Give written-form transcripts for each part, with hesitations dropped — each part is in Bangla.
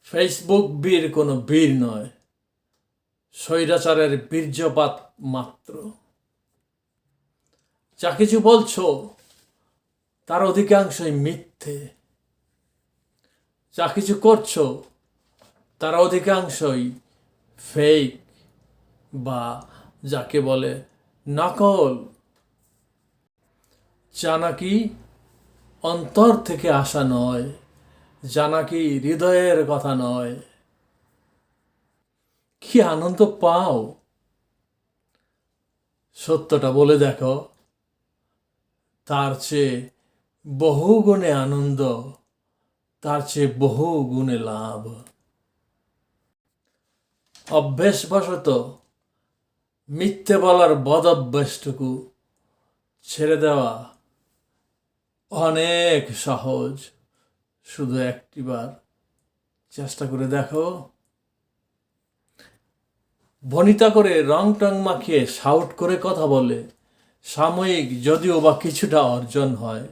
ফেসবুক বীর কোনো বীর নয়, স্বৈরাচারের বীর্যপাত মাত্র। যা কিছু বলছো তার অধিকাংশই মিথ্যে, যা কিছু করছো তার অধিকাংশই ফেক বা যাকে বলে নকল, যা নাকি অন্তর থেকে আসা নয়, যা নাকি হৃদয়ের কথা নয়। কি আনন্দ পাও সত্যটা বলে দেখো, তার চেয়ে বহু গুণে আনন্দ, তার চেয়ে বহু গুণে লাভ। অভ্যেসবশত মিথ্যে বলার বদ অভ্যাসটুকু ছেড়ে দেওয়া অনেক সহজ। শুধু একটিবার চেষ্টা করে দেখো। ভনিতা করে রং টং মাখিয়ে শাউট করে কথা বলে সাময়িক যদিও বা কিছুটা অর্জন হয়,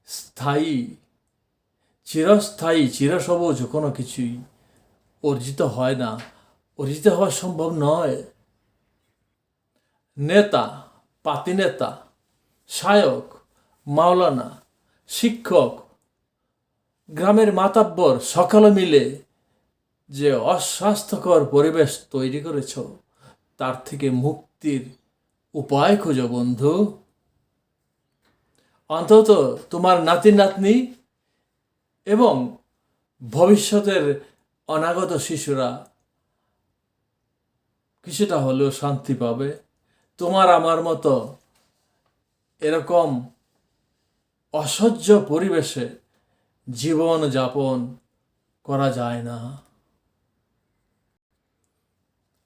স্থায়ী চিরস্থায়ী চিরসবুজ কোনো কিছুই অর্জিত হয় না, অর্জিত হওয়া সম্ভব নয়। নেতা, পাতিনেতা, শায়ক, মাওলানা, শিক্ষক, গ্রামের মাতাব্বর সকলে মিলে যে অস্বাস্থ্যকর পরিবেশ তৈরি করেছ, তার থেকে মুক্তির উপায় খোঁজো বন্ধু। অন্তত তোমার নাতি নাতনি এবং ভবিষ্যতের অনাগত শিশুরা কিছুটা হলেও শান্তি পাবে। তোমার আমার মতো এরকম অসহ্য পরিবেশে জীবন যাপন করা যায় না।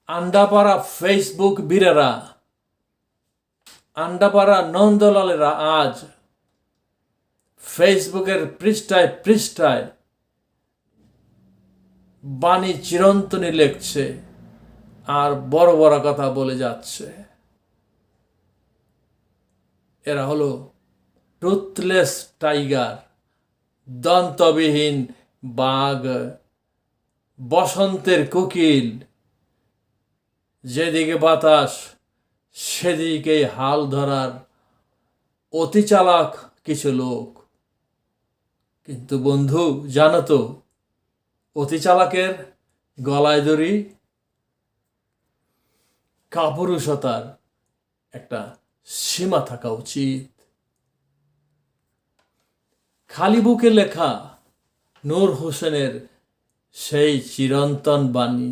আন্ডাপাড়া ফেসবুক বীরেরা, আন্ডাপাড়া নন্দলালেরা আজ ফেসবুকের পৃষ্ঠায় পৃষ্ঠায় বাণী চিরন্তনী লেখছে আর বড় বড় কথা বলে যাচ্ছে। এরা হলো টুথলেস টাইগার, দন্তবিহীন বাঘ, বসন্তের কোকিল। যেদিকে বাতাস সেদিকেই হাল ধরার অতি চালাক কিছু লোক। কিন্তু বন্ধু জানো তো, অতি চালাকের গলায় দড়ি। কাপুরুষতার একটা সীমা থাকা উচিত। খালি বুকে লেখা নূর হোসেনের সেই চিরন্তন বাণী,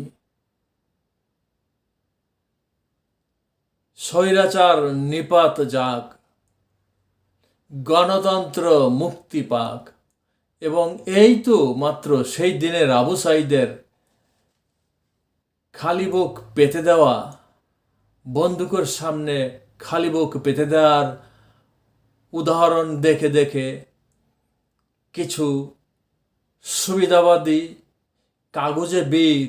স্বৈরাচার নিপাত যাক, গণতন্ত্র মুক্তি পাক। এবং এই তো মাত্র সেই দিনের আবু সাঈদের খালি বুক পেতে দেওয়া, বন্দুকের সামনে খালি বুক পেতে দেওয়ার উদাহরণ দেখে দেখে কিছু সুবিধাবাদী কাগজে বীর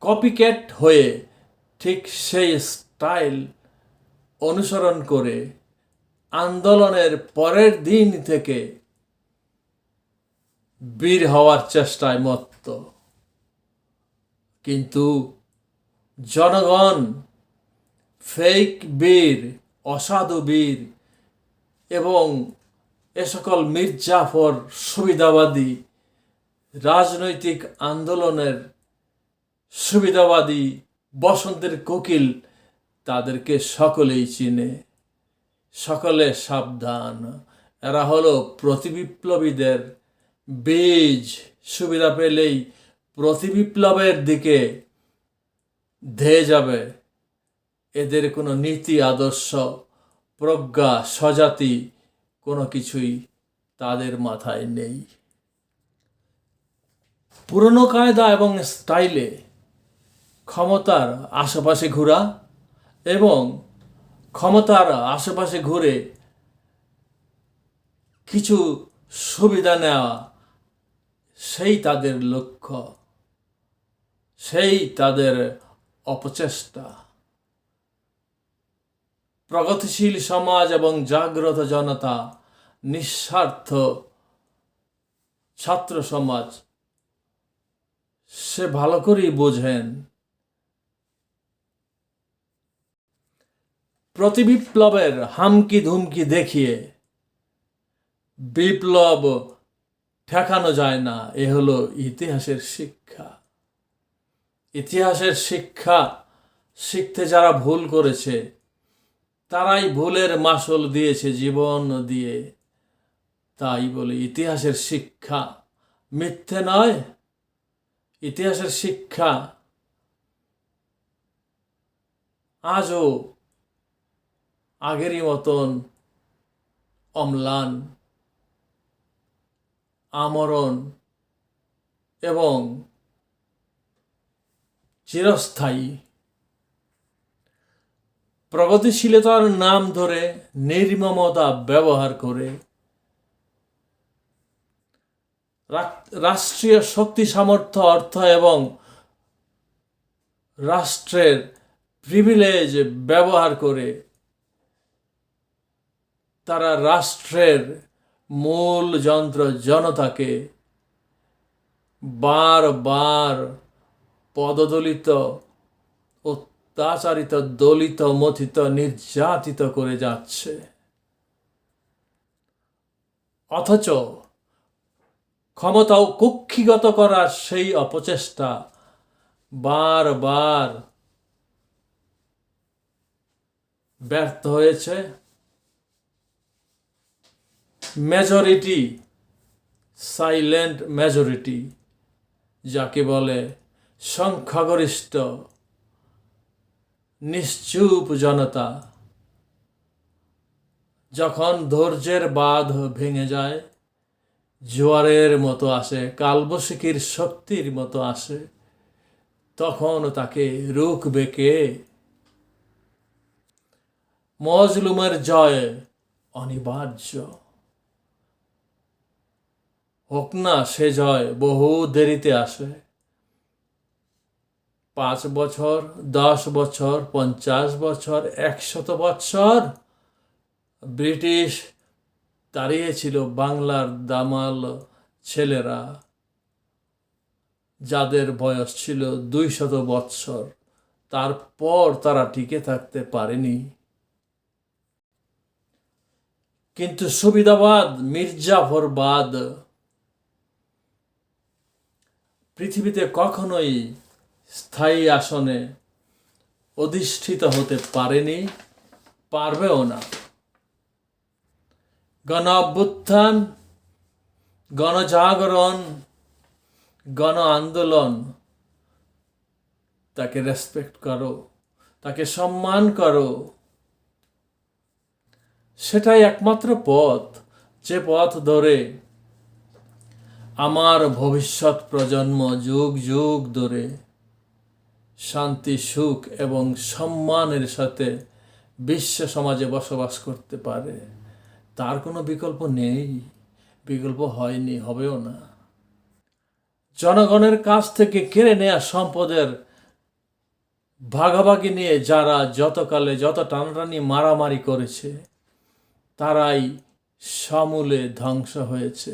কপিক্যাট হয়ে ঠিক সেই স্টাইল অনুসরণ করে আন্দোলনের পরের দিন থেকে বীর হওয়ার চেষ্টায় মত্ত। কিন্তু জনগণ ফেক বীর, অসাধু বীর এবং এ সকল মির্জাফর সুবিধাবাদী রাজনৈতিক আন্দোলনের সুবিধাবাদী বসন্তের কোকিল, তাদেরকে সকলেই চিনে। সকলে সাবধান, এরা হলো প্রতিবিপ্লবীদের বীজ। সুবিধা পেলেই প্রতিবিপ্লবের দিকে ধেয়ে যাবে। এদের কোনো নীতি, আদর্শ, প্রজ্ঞা, স্বজাতি কোনো কিছুই তাদের মাথায় নেই। পুরনো কায়দা এবং স্টাইলে ক্ষমতার আশেপাশে ঘোরা এবং ক্ষমতার আশেপাশে ঘুরে কিছু সুবিধা নেওয়া, সেই তাদের লক্ষ্য, সেই তাদের অপচেষ্টা। প্রগতিশীল সমাজ এবং জাগ্রত জনতা, নিঃস্বার্থ ছাত্র সমাজ সে ভালো করেই বোঝেন প্রতি বিপ্লবের হামকি ধুমকি দেখিয়ে বিপ্লব ঠেকানো যায় না। এ হলো ইতিহাসের শিক্ষা। ইতিহাসের শিক্ষা শিখতে যারা ভুল করেছে তারাই ভুলের মাসুল দিয়েছে জীবন দিয়ে। তাই বলে ইতিহাসের শিক্ষা মিথ্যে নয়। ইতিহাসের শিক্ষা আজও আগেরই মতন অম্লান, আমরণ এবং চিরস্থায়ী। প্রগতিশীলতার নাম ধরে নির্মমতা ব্যবহার করে রাষ্ট্রীয় শক্তি, সামর্থ্য, অর্থ এবং রাষ্ট্রের প্রিভিলেজ ব্যবহার করে তারা রাষ্ট্রের মূল যন্ত্র জনতাকে বারবার পদদলিত, অত্যাচারিত, দলিত, মথিত, নির্যাতিত করে যাচ্ছে। অথচ ক্ষমতাও কুক্ষিগত করার সেই অপচেষ্টা বারবার ব্যর্থ হয়েছে। মেজরিটি, সাইলেন্ট মেজরিটি যাকে বলে, সংখ্যাগরিষ্ঠ নিশ্চুপ জনতা যখন ধৈর্যের বাঁধ ভেঙে যায়, জোয়ারের মতো আসে, কালবৈশাখীর শক্তির মতো আসে, তখন তাকে রুখবে কে? মজলুমের জয় অনিবার্য। হোক না সে জয়, বহু দেরিতে আসে। 5 বছর, 10 বছর, 50 বছর, 100 বছর ব্রিটিশ দাঁড়িয়েছিল বাংলার দামাল ছেলেরা, যাদের বয়স ছিল 200 বছর। তারপর তারা টিকে থাকতে পারেনি। কিন্তু সুবিধাবাদ, মির্জাফরবাদ পৃথিবীতে কখনোই স্থায়ী আসনে অধিষ্ঠিত হতে পারেনি, পারবেও না। গণ অভ্যুত্থান, গণজাগরণ, গণ আন্দোলন, তাকে রেসপেক্ট করো, তাকে সম্মান করো। সেটাই একমাত্র পথ, যে পথ ধরে আমার ভবিষ্যৎ প্রজন্ম যুগ যুগ ধরে শান্তি, সুখ এবং সম্মানের সাথে বিশ্ব সমাজে বসবাস করতে পারে। তার কোনো বিকল্প নেই, বিকল্প হয়নি, হবেও না। জনগণের কাছ থেকে কেড়ে নেয়া সম্পদের ভাগাভাগি নিয়ে যারা যতকালে যত টানাটানি মারামারি করেছে, তারাই সমূলে ধ্বংস হয়েছে।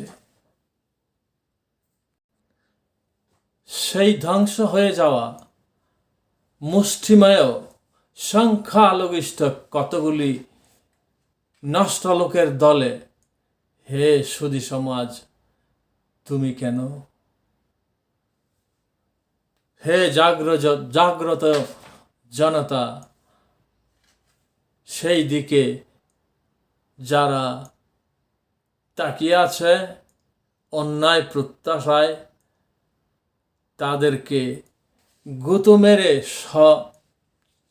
সেই ধ্বংস হয়ে যাওয়া মুষ্টিমেয় সংখ্যালঘিষ্ঠ কতগুলি নষ্ট লোকের দলে, হে সুধী সমাজ, তুমি কেন? হে জাগ্রত জনতা, সেই দিকে যারা তাকিয়ে আছে অন্যায় প্রত্যাশায়, তাদেরকে গুঁতো মেরে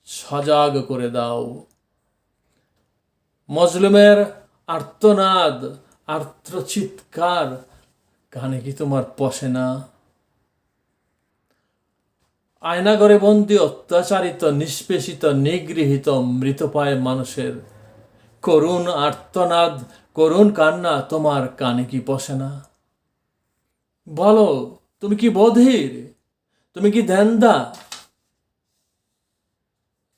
সজাগ করে দাও। মজলুমের আর্তনাদ, আর্তচিৎকার কানে কি তোমার পশে না? আয়নাঘরে বন্দী, অত্যাচারিত, নিষ্পেষিত, নিগৃহীত, মৃতপ্রায় মানুষের করুণ আর্তনাদ, করুণ কান্না তোমার কানে কি পশে না? বলো, তুমি কি বধির? তুমি কি ধ্যানদা?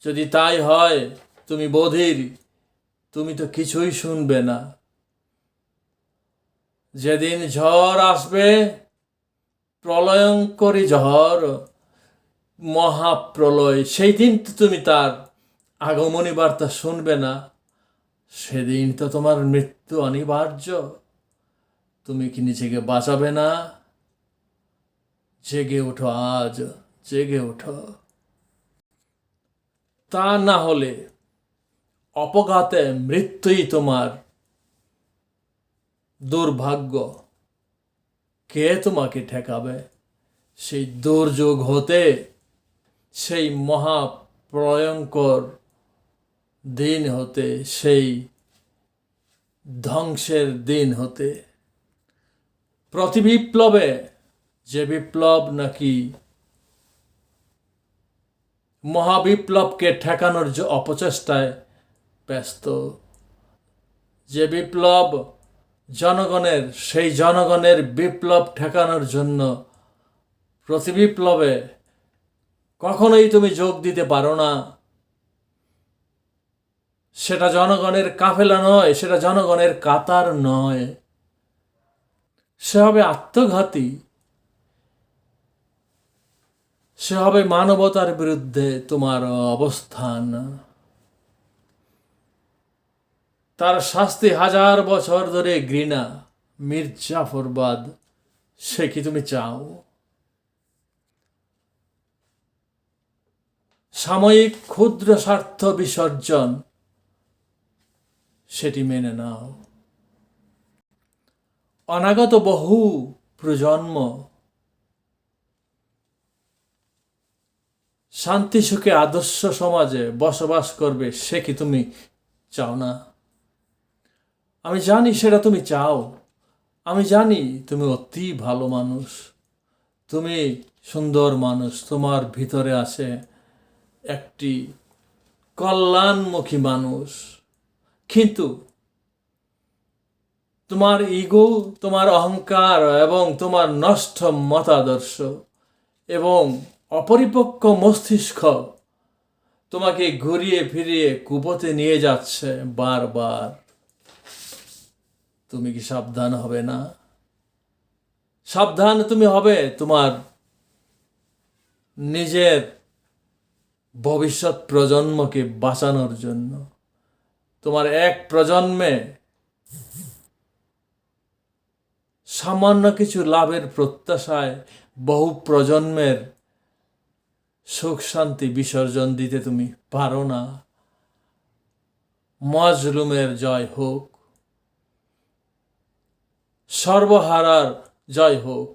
যদি তাই হয়, তুমি বধির, তুমি তো কিছুই শুনবে না। যেদিন ঝড় আসবে, প্রলয়ঙ্করী ঝড়, মহাপ্রলয়, সেই দিন তো তুমি তার আগমনী বার্তা শুনবে না। সেদিন তো তোমার মৃত্যু অনিবার্য। তুমি কি নিজেকে বাঁচাবে না? জেগে ওঠো, আজ জেগে ওঠো। তা না হলে অপঘাতে মৃত্যুই তোমার দুর্ভাগ্য। কে তোমাকে ঠেকাবে সেই দুর্যোগ হতে, সেই মহাপ্রয়ঙ্কর দিন হতে, সেই ধ্বংসের দিন হতে? প্রতি বিপ্লবে, যে বিপ্লব নাকি মহাবিপ্লবকে ঠেকানোর যে অপচেষ্টায় ব্যস্ত, যে বিপ্লব জনগণের, সেই জনগণের বিপ্লব ঠেকানোর জন্য প্রতি বিপ্লবে কখনোই তুমি যোগ দিতে পারো না। সেটা জনগণের কাফেলা নয়, সেটা জনগণের কাতার নয়। সে হবে আত্মঘাতী, সে হবে মানবতার বিরুদ্ধে তোমার অবস্থান। তার শাস্তি 1000 বছর ধরে ঘৃণা, মির্জাফরবাদ। সে কি তুমি চাও? সাময়িক ক্ষুদ্র স্বার্থ বিসর্জন, সেটি মেনে নাও। অনাগত বহু প্রজন্ম শান্তি সুখে আদর্শ সমাজে বসবাস করবে, সে কি তুমি চাও না? আমি জানি সেটা তুমি চাও। আমি জানি তুমি অতি ভালো মানুষ, তুমি সুন্দর মানুষ। তোমার ভিতরে আছে একটি কল্যাণমুখী মানুষ। কিন্তু তোমার ইগো, তোমার অহংকার এবং তোমার নষ্ট মতাদর্শ এবং অপরিপক্ক মস্তিষ্ক তোমাকে ঘুরিয়ে ফিরিয়ে কুপথে নিয়ে যাচ্ছে বারবার। তুমি কি সাবধান হবে না? সাবধান তুমি হবে তোমার নিজের ভবিষ্যৎ প্রজন্মকে বাঁচানোর জন্য। তোমার এক প্রজন্মে সামান্য কিছু লাভের প্রত্যাশায় বহু প্রজন্মের সুখ শান্তি বিসর্জন দিতে তুমি পারো না। মজলুমের জয় হোক, সর্বহারার জয় হোক।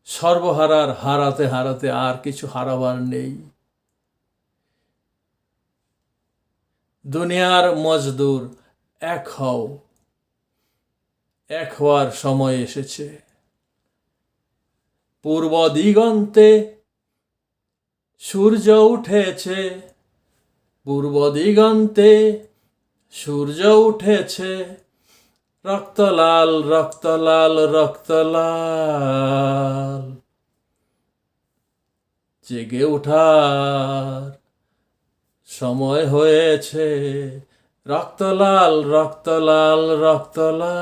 সর্বহারার হারাতে হারাতে আর কিছু হারাবার নেই। দুনিয়ার মজদুর, এক হও। এক হওয়ার সময় এসেছে। পূর্ব দিগন্তে সূর্য উঠেছে, পূর্ব দিগন্তে সূর্য উঠেছে। রক্তলাল রক্তলাল রক্তলাল, জেগে ওঠার সময় হয়েছে। রক্তলাল রক্তলাল রক্তলাল।